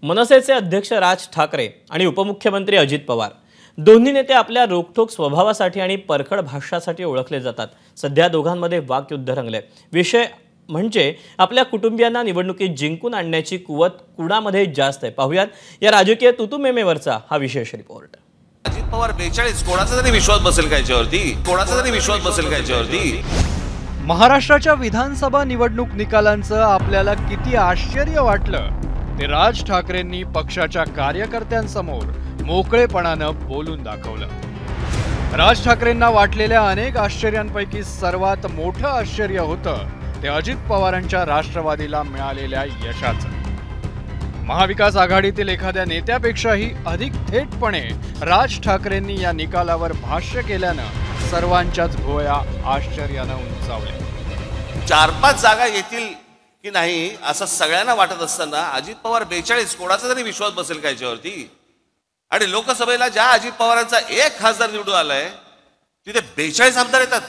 मनसेचे अध्यक्ष राज ठाकरे आणि उपमुख्यमंत्री अजित पवार दोन्ही नेते आपल्या रोखठोक स्वभावासाठी आणि परखड भाषणासाठी ओळखले जातात। सध्या दोघांमध्ये वाकयुद्ध रंगले। विषय म्हणजे आपल्या कुटुंबियांना निवडणुकीत जिंकून आणण्याची कुवत कुणामध्ये जास्त आहे। पाहूयात या राजकीय तुतुमेमेवरचा हा विशेष रिपोर्ट। अजित पवार 42 कोणाचा तरी विश्वास बसेल का याच्यावरती? महाराष्ट्राच्या विधानसभा निवडणूक निकालांचं आपल्याला किती आश्चर्य वाटलं ते राज ठाकरेंनी पक्षाच्या कार्यकर्त्यांसमोर मोकळेपणानं बोलून दाखवलं। राज ठाकरेंना वाटलेल्या अनेक आश्चर्यांपैकी सर्वात मोठं आश्चर्य होतं ते अजित पवारांच्या राष्ट्रवादीला मिळालेल्या यशाचं। महाविकास आघाडीतील एखाद्या नेत्यापेक्षाही अधिक थेटपणे राज ठाकरेंनी या निकालावर भाष्य केल्यानं सर्वांच्याच भुवया आश्चर्यानं उंचावल्या। 4-5 जागा येतील की नाही असं सगळ्यांना वाटत असताना अजित पवार 42 कोणाचा तरी विश्वास बसेल का याच्यावरती? आणि लोकसभेला ज्या अजित पवारांचा 1 खासदार निवडून आलाय तिथे 42 आमदार येतात।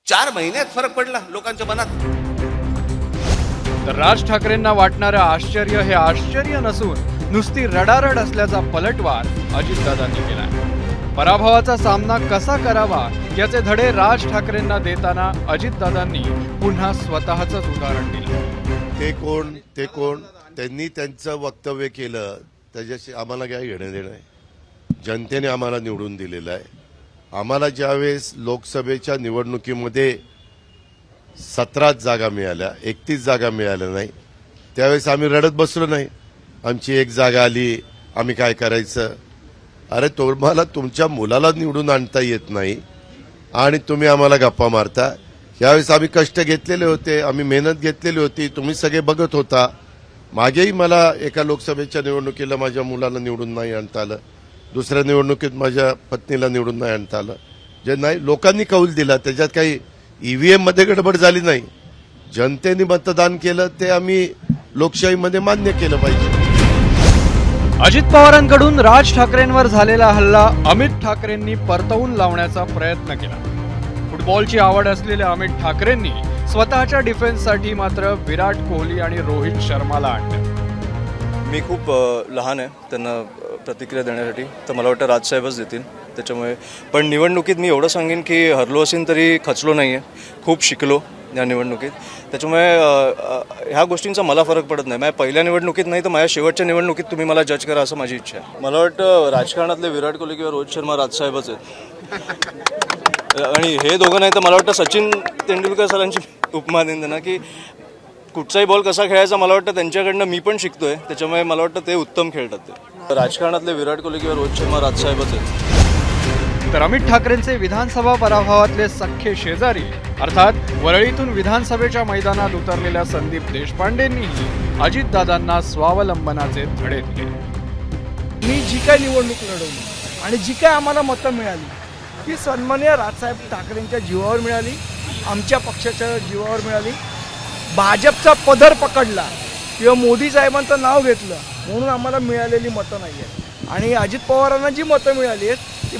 4 महिन्यात फरक पडला लोकांच्या मनात। तर राज ठाकरेंना वाटणारं आश्चर्य हे आश्चर्य नसून नुसती रडारड असल्याचा पलटवार अजितदादांनी केला। पराभवाचा सामना कसा करावा याचे धडे राज ठाकरेंना देताना अजितदादांनी पुन्हा स्वतःचंच उदाहरण दिलं। ते कोण त्यांनी त्यांचं वक्तव्य केलं त्याच्याशी आम्हाला काय घेणं देणं आहे? जनतेने आम्हाला निवडून दिलेलं आहे। आम्हाला ज्यावेळेस लोकसभेच्या निवडणुकीमध्ये 17 जागा मिळाल्या, 31 जागा मिळाल्या नाही, त्यावेळेस आम्ही रडत बसलो नाही। आमची 1 जागा आली, आम्ही काय करायचं? अरे तुम्हाला तुमच्या मुलाला निवडून आणता येत नाही आणि तुम्ही आम्हाला गप्पा मारता। यावेळेस आम्ही कष्ट घेतलेले होते, आम्ही मेहनत घेतलेली होती, तुम्ही सगळे बघत होता। मागेही मला एका लोकसभेच्या निवडणुकीला माझ्या मुलाला निवडून नाही आणता आलं, दुसऱ्या निवडणुकीत माझ्या पत्नीला निवडून नाही आणता आलं। जे नाही लोकांनी कौल दिला त्याच्यात काही ईव्हीएम मध्ये गडबड झाली नाही। जनतेने मतदान केलं ते आम्ही लोकशाहीमध्ये मान्य केलं पाहिजे। अजित पवारांकडून राज ठाकरेंवर झालेला हल्ला अमित ठाकरेंनी परतवून लावण्याचा प्रयत्न केला। फुटबॉलची आवड असलेल्या अमित ठाकरेंनी स्वतःच्या डिफेन्ससाठी मात्र विराट कोहली आणि रोहित शर्माला आणलं। मी खूप लहान आहे त्यांना प्रतिक्रिया देण्यासाठी, तर मला वाटतं राजसाहेबच देतील। त्याच्यामुळे पण निवडणुकीत मी एवढं सांगेन की हरलो असेल तरी खचलो नाही आहे, खूप शिकलो या निवडणुकीत। त्याच्यामुळे ह्या गोष्टींचा मला फरक पडत नाही। माझ्या पहिल्या निवडणुकीत नाही तर माझ्या शेवटच्या निवडणुकीत तुम्ही मला जज करा असं माझी इच्छा आहे। मला वाटतं राजकारणातले विराट कोहली किंवा रोहित शर्मा राजसाहेबच आहेत आणि हे दोघं नाही तर मला वाटतं सचिन तेंडुलकर सरांची उपमा देईन त्यांना की कुठचाही बॉल कसा खेळायचा मला वाटतं त्यांच्याकडनं मी पण शिकतोय। त्याच्यामुळे मला वाटतं ते उत्तम खेळतात। ते राजकारणातले विराट कोहली किंवा रोहित शर्मा राजसाहेबच आहेत। तर अमित ठाकरेंचे विधानसभा पराभवातले सख्खे शेजारी अर्थात वरळीतून विधानसभेच्या मैदानात उतरलेल्या संदीप देशपांडेंनीही अजितदादांना स्वावलंबनाचे धडे दिले। मी जी काय निवडणूक लढवली आणि जी काय आम्हाला मतं मिळाली ती सन्माननीय राजसाहेब ठाकरेंच्या जीवावर मिळाली, आमच्या पक्षाच्या जीवावर मिळाली। भाजपचा पदर पकडला किंवा मोदी साहेबांचं नाव घेतलं म्हणून आम्हाला मिळालेली मतं नाही आहेत। आणि अजित पवारांना जी मतं मिळाली आहेत ती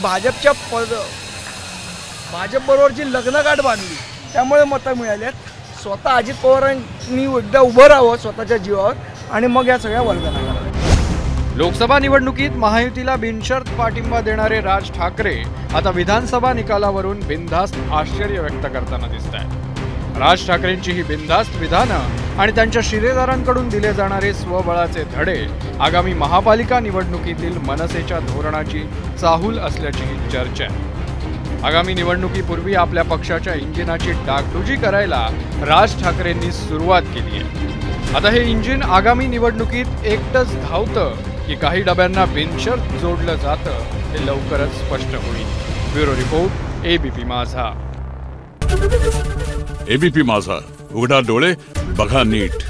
भाजपबरोबर जी लग्नगाठ बांधली त्यामुळे मतं मिळाली आहेत। स्वतः अजित पवारांनी एकदा उभं राहावं स्वतःच्या जीवावर आणि मग या सगळ्या वर्गाला करावं। लोकसभा निवडणुकीत महायुतीला बिनशर्त पाठिंबा देणारे राज ठाकरे आता विधानसभा निकालावरून बिनधास्त आश्चर्य व्यक्त करताना दिसत आहेत। राज ठाकरेंची ही बिनधास्त विधानं आणि त्यांच्या शिलेदारांकडून दिले जाणारे स्वबळाचे धडे आगामी महापालिका निवडणुकीतील मनसेच्या धोरणाची चाहूल असल्याची चर्चा आहे। आगामी निवडणुकीपूर्वी आपल्या पक्षाच्या इंजिनाची डागडुजी करायला राज ठाकरेंनी सुरुवात केली आहे। आता हे इंजिन आगामी निवडणुकीत एकटंच धावतं की काही डब्यांना बिनशर्त जोडलं जातं हे लवकरच स्पष्ट होईल। ब्युरो रिपोर्ट एबीपी माझा। एबीपी माझा, उघडा डोळे बघा नीट।